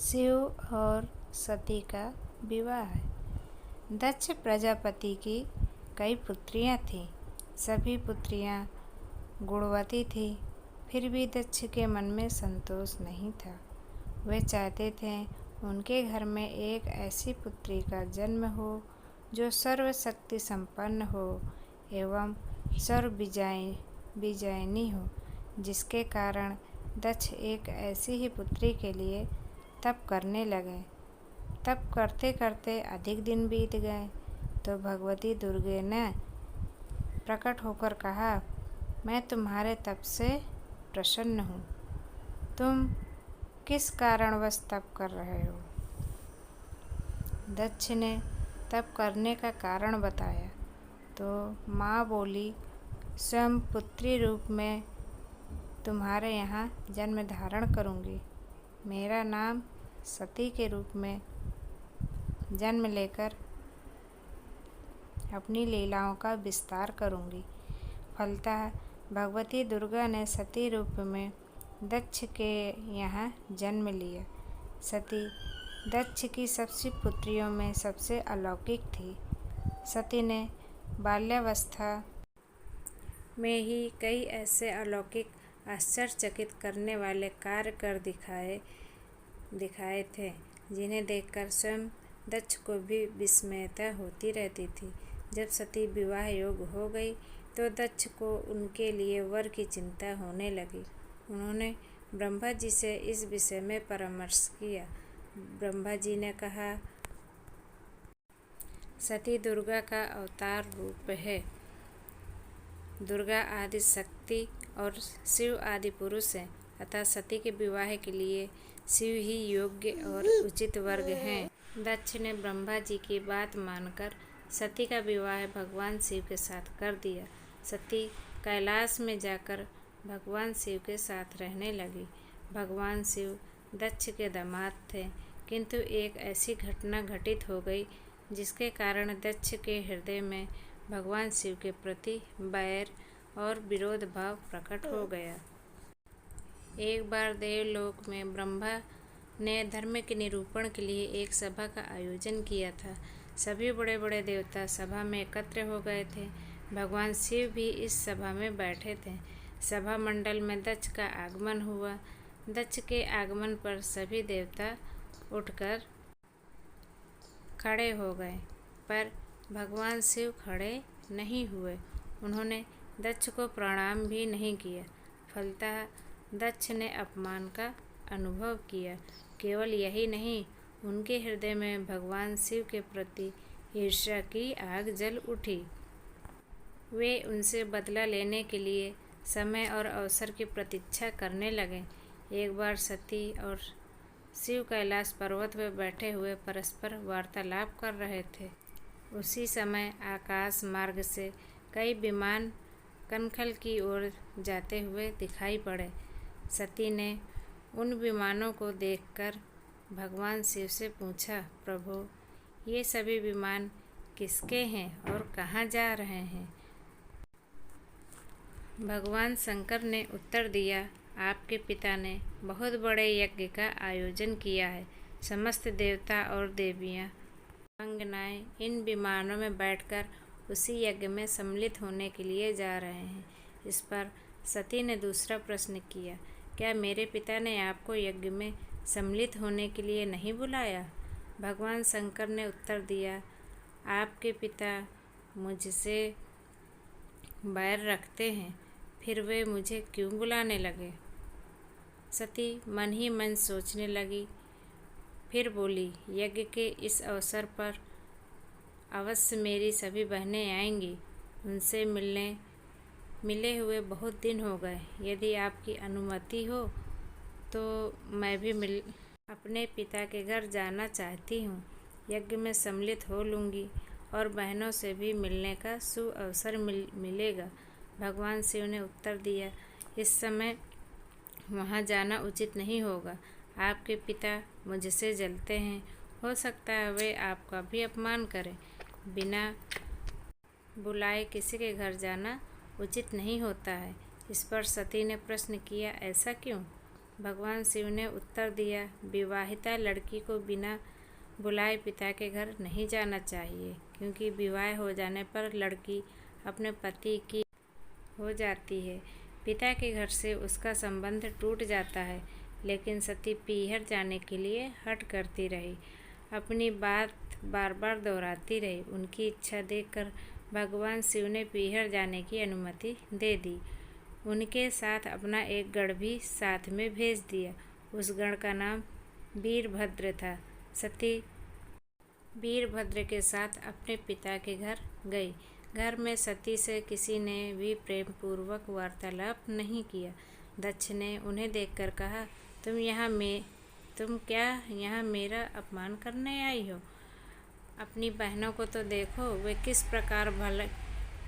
शिव और सती का विवाह। दक्ष प्रजापति की कई पुत्रियां थीं। सभी पुत्रियां गुणवती थीं। फिर भी दक्ष के मन में संतोष नहीं था। वे चाहते थे उनके घर में एक ऐसी पुत्री का जन्म हो जो सर्वशक्ति संपन्न हो एवं सर्वविजयिनी हो, जिसके कारण दक्ष एक ऐसी ही पुत्री के लिए तप करने लगे। तप करते करते अधिक दिन बीत गए तो भगवती दुर्गे ने प्रकट होकर कहा, मैं तुम्हारे तप से प्रसन्न हूँ। तुम किस कारणवश तप कर रहे हो? दक्ष ने तप करने का कारण बताया तो माँ बोली, स्वयं पुत्री रूप में तुम्हारे यहाँ जन्म धारण करूँगी। मेरा नाम सती के रूप में जन्म लेकर अपनी लीलाओं का विस्तार करूँगी। फलतः भगवती दुर्गा ने सती रूप में दक्ष के यहाँ जन्म लिया। सती दक्ष की सबसे पुत्रियों में सबसे अलौकिक थी। सती ने बाल्यावस्था में ही कई ऐसे अलौकिक आश्चर्यचकित करने वाले कार्य कर दिखाए थे जिन्हें देखकर स्वयं दक्ष को भी विस्मयता होती रहती थी। जब सती विवाह योग्य हो गई तो दक्ष को उनके लिए वर की चिंता होने लगी। उन्होंने ब्रह्मा जी से इस विषय में परामर्श किया। ब्रह्मा जी ने कहा, सती दुर्गा का अवतार रूप है। दुर्गा आदि शक्ति और शिव आदि पुरुष हैं, अतः सती के विवाह के लिए शिव ही योग्य और उचित वर्ग हैं। दक्ष ने ब्रह्मा जी की बात मानकर सती का विवाह भगवान शिव के साथ कर दिया। सती कैलाश में जाकर भगवान शिव के साथ रहने लगी। भगवान शिव दक्ष के दामाद थे, किंतु एक ऐसी घटना घटित हो गई जिसके कारण दक्ष के हृदय में भगवान शिव के प्रति बैर और विरोध भाव प्रकट हो गया। एक बार देवलोक में ब्रह्मा ने धर्म के निरूपण के लिए एक सभा का आयोजन किया था। सभी बड़े बड़े देवता सभा में एकत्र हो गए थे। भगवान शिव भी इस सभा में बैठे थे। सभा मंडल में दक्ष का आगमन हुआ। दक्ष के आगमन पर सभी देवता उठकर खड़े हो गए, पर भगवान शिव खड़े नहीं हुए। उन्होंने दक्ष को प्रणाम भी नहीं किया। फलतः दक्ष ने अपमान का अनुभव किया। केवल यही नहीं, उनके हृदय में भगवान शिव के प्रति ईर्ष्या की आग जल उठी। वे उनसे बदला लेने के लिए समय और अवसर की प्रतीक्षा करने लगे। एक बार सती और शिव कैलाश पर्वत पर बैठे हुए परस्पर वार्तालाप कर रहे थे। उसी समय आकाश मार्ग से कई विमान कनखल की ओर जाते हुए दिखाई पड़े। सती ने उन विमानों को देखकर भगवान शिव से पूछा, प्रभु, ये सभी विमान किसके हैं और कहाँ जा रहे हैं? भगवान शंकर ने उत्तर दिया, आपके पिता ने बहुत बड़े यज्ञ का आयोजन किया है। समस्त देवता और देवियाँ अंगनाएं इन विमानों में बैठकर उसी यज्ञ में सम्मिलित होने के लिए जा रहे हैं। इस पर सती ने दूसरा प्रश्न किया, क्या मेरे पिता ने आपको यज्ञ में सम्मिलित होने के लिए नहीं बुलाया? भगवान शंकर ने उत्तर दिया, आपके पिता मुझसे बैर रखते हैं, फिर वे मुझे क्यों बुलाने लगे? सती मन ही मन सोचने लगी। फिर बोली, यज्ञ के इस अवसर पर अवश्य मेरी सभी बहनें आएंगी। उनसे मिले हुए बहुत दिन हो गए। यदि आपकी अनुमति हो तो मैं भी अपने पिता के घर जाना चाहती हूँ। यज्ञ में सम्मिलित हो लूँगी और बहनों से भी मिलने का सुअवसर मिलेगा। भगवान शिव ने उत्तर दिया, इस समय वहाँ जाना उचित नहीं होगा। आपके पिता मुझसे जलते हैं। हो सकता है वे आपका भी अपमान करें। बिना बुलाए किसी के घर जाना उचित नहीं होता है। इस पर सती ने प्रश्न किया, ऐसा क्यों? भगवान शिव ने उत्तर दिया, विवाहिता लड़की को बिना बुलाए पिता के घर नहीं जाना चाहिए, क्योंकि विवाह हो जाने पर लड़की अपने पति की हो जाती है। पिता के घर से उसका संबंध टूट जाता है। लेकिन सती पीहर जाने के लिए हठ करती रही, अपनी बात बार बार दोहराती रही। उनकी इच्छा देखकर भगवान शिव ने पीहर जाने की अनुमति दे दी। उनके साथ अपना एक गण भी साथ में भेज दिया। उस गण का नाम वीरभद्र था। सती वीरभद्र के साथ अपने पिता के घर गई। घर में सती से किसी ने भी प्रेम पूर्वक वार्तालाप नहीं किया। दक्ष ने उन्हें देखकर कहा, तुम क्या यहाँ मेरा अपमान करने आई हो? अपनी बहनों को तो देखो, वे किस प्रकार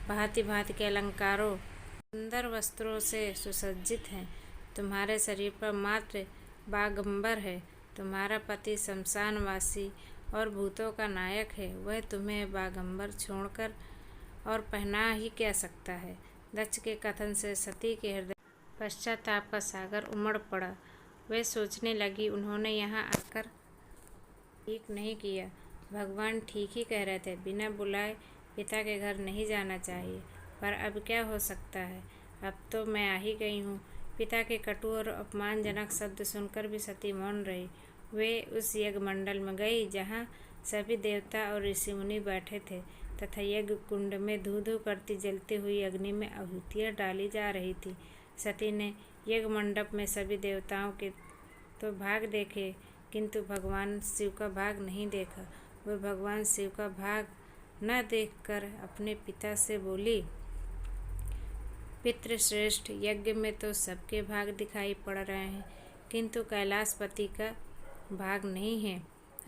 भांति भांति के अलंकारों सुंदर वस्त्रों से सुसज्जित हैं। तुम्हारे शरीर पर मात्र बागंबर है। तुम्हारा पति शमशानवासी और भूतों का नायक है। वह तुम्हें बागंबर छोड़कर और पहना ही क्या सकता है? दक्ष के कथन से सती के हृदय पश्चाताप का सागर उमड़ पड़ा। वे सोचने लगी, उन्होंने यहाँ आकर ठीक नहीं किया। भगवान ठीक ही कह रहे थे, बिना बुलाए पिता के घर नहीं जाना चाहिए। पर अब क्या हो सकता है? अब तो मैं आ ही गई हूँ। पिता के कटु और अपमानजनक शब्द सुनकर भी सती मौन रही। वे उस यज्ञ मंडल में गई जहाँ सभी देवता और ऋषि मुनि बैठे थे तथा यज्ञ कुंड में धू धू करती जलती हुई अग्नि में आहुतियाँ डाली जा रही थी। सती ने यज्ञ मंडप में सभी देवताओं के तो भाग देखे, किंतु भगवान शिव का भाग नहीं देखा। वह भगवान शिव का भाग न देखकर अपने पिता से बोली, पितृश्रेष्ठ, यज्ञ में तो सबके भाग दिखाई पड़ रहे हैं, किंतु कैलाशपति का भाग नहीं है।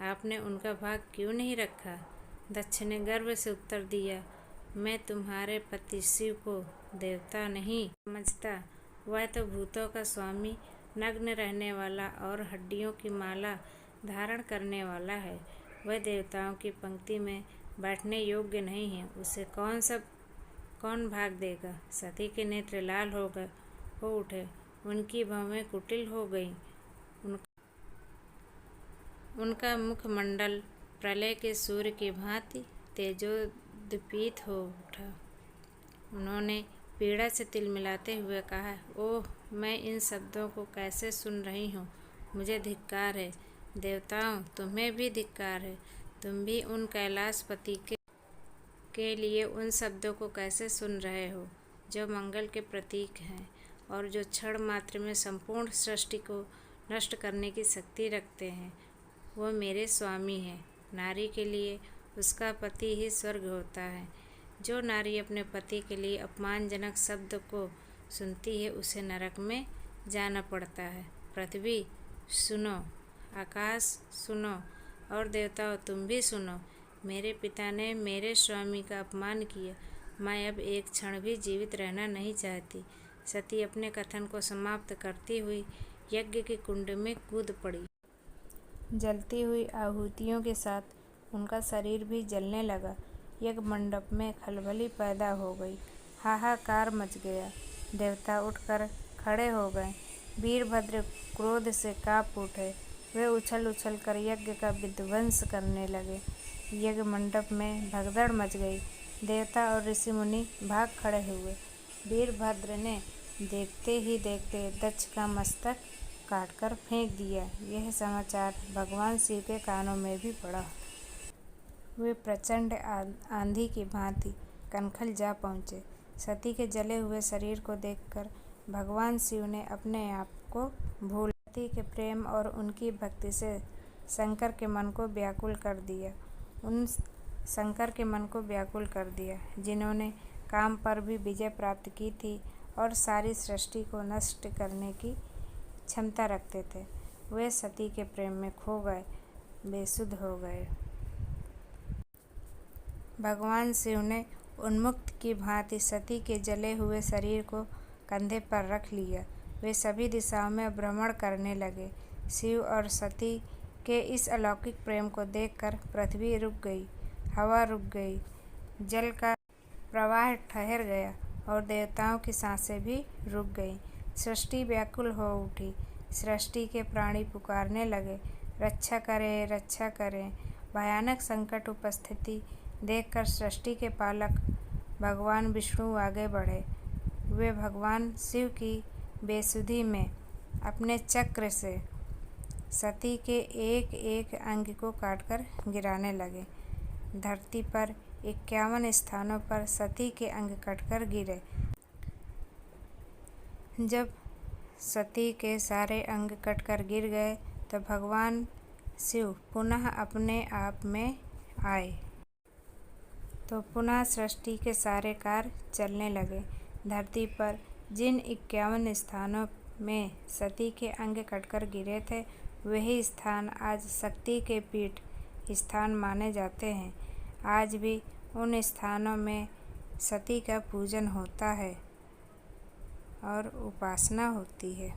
आपने उनका भाग क्यों नहीं रखा? दक्ष ने गर्व से उत्तर दिया, मैं तुम्हारे पति शिव को देवता नहीं समझता। वह तो भूतों का स्वामी, नग्न रहने वाला और हड्डियों की माला धारण करने वाला है। वह देवताओं की पंक्ति में बैठने योग्य नहीं है। उसे कौन भाग देगा? सती के नेत्र लाल हो उठे। उनकी भवें कुटिल हो गईं। उनका मुखमंडल प्रलय के सूर्य की भांति तेजोदीप्त हो उठा। उन्होंने पीड़ा से तिलमिलाते हुए कहा, ओह, मैं इन शब्दों को कैसे सुन रही हूँ? मुझे धिक्कार है। देवताओं, तुम्हें भी धिक्कार है। तुम भी उन कैलाशपति के लिए उन शब्दों को कैसे सुन रहे हो जो मंगल के प्रतीक हैं और जो क्षण मात्र में संपूर्ण सृष्टि को नष्ट करने की शक्ति रखते हैं। वो मेरे स्वामी हैं। नारी के लिए उसका पति ही स्वर्ग होता है। जो नारी अपने पति के लिए अपमानजनक शब्द को सुनती है, उसे नरक में जाना पड़ता है। पृथ्वी सुनो, आकाश सुनो और देवताओं तुम भी सुनो। मेरे पिता ने मेरे स्वामी का अपमान किया। मैं अब एक क्षण भी जीवित रहना नहीं चाहती। सती अपने कथन को समाप्त करती हुई यज्ञ के कुंड में कूद पड़ी। जलती हुई आहुतियों के साथ उनका शरीर भी जलने लगा। यज्ञ मंडप में खलबली पैदा हो गई। हाहाकार मच गया। देवता उठकर खड़े हो गए। वीरभद्र क्रोध से काँप उठे। वे उछल उछल कर यज्ञ का विध्वंस करने लगे। यज्ञ मंडप में भगदड़ मच गई। देवता और ऋषि मुनि भाग खड़े हुए। वीरभद्र ने देखते ही देखते दक्ष का मस्तक काटकर फेंक दिया। यह समाचार भगवान शिव के कानों में भी पड़ा। वे प्रचंड आंधी की भांति कनखल जा पहुँचे। सती के जले हुए शरीर को देखकर भगवान शिव ने अपने आप को भूल सती के प्रेम और उनकी भक्ति से शंकर के मन को व्याकुल कर दिया। उन शंकर के मन को व्याकुल कर दिया जिन्होंने काम पर भी विजय प्राप्त की थी और सारी सृष्टि को नष्ट करने की क्षमता रखते थे। वे सती के प्रेम में खो गए, बेसुध हो गए। भगवान शिव ने उन्मुक्त की भांति सती के जले हुए शरीर को कंधे पर रख लिया। वे सभी दिशाओं में भ्रमण करने लगे। शिव और सती के इस अलौकिक प्रेम को देखकर पृथ्वी रुक गई, हवा रुक गई, जल का प्रवाह ठहर गया और देवताओं की सांसें भी रुक गईं। सृष्टि व्याकुल हो उठी। सृष्टि के प्राणी पुकारने लगे, रक्षा करें, रक्षा करें। भयानक संकट उपस्थिति देखकर सृष्टि के पालक भगवान विष्णु आगे बढ़े। वे भगवान शिव की बेसुधी में अपने चक्र से सती के एक एक अंग को काटकर गिराने लगे। धरती पर 51 स्थानों पर सती के अंग कटकर गिरे। जब सती के सारे अंग कटकर गिर गए तो भगवान शिव पुनः अपने आप में आए तो पुनः सृष्टि के सारे कार्य चलने लगे। धरती पर जिन 51 स्थानों में सती के अंग कटकर गिरे थे, वही स्थान आज शक्ति के पीठ स्थान माने जाते हैं। आज भी उन स्थानों में सती का पूजन होता है और उपासना होती है।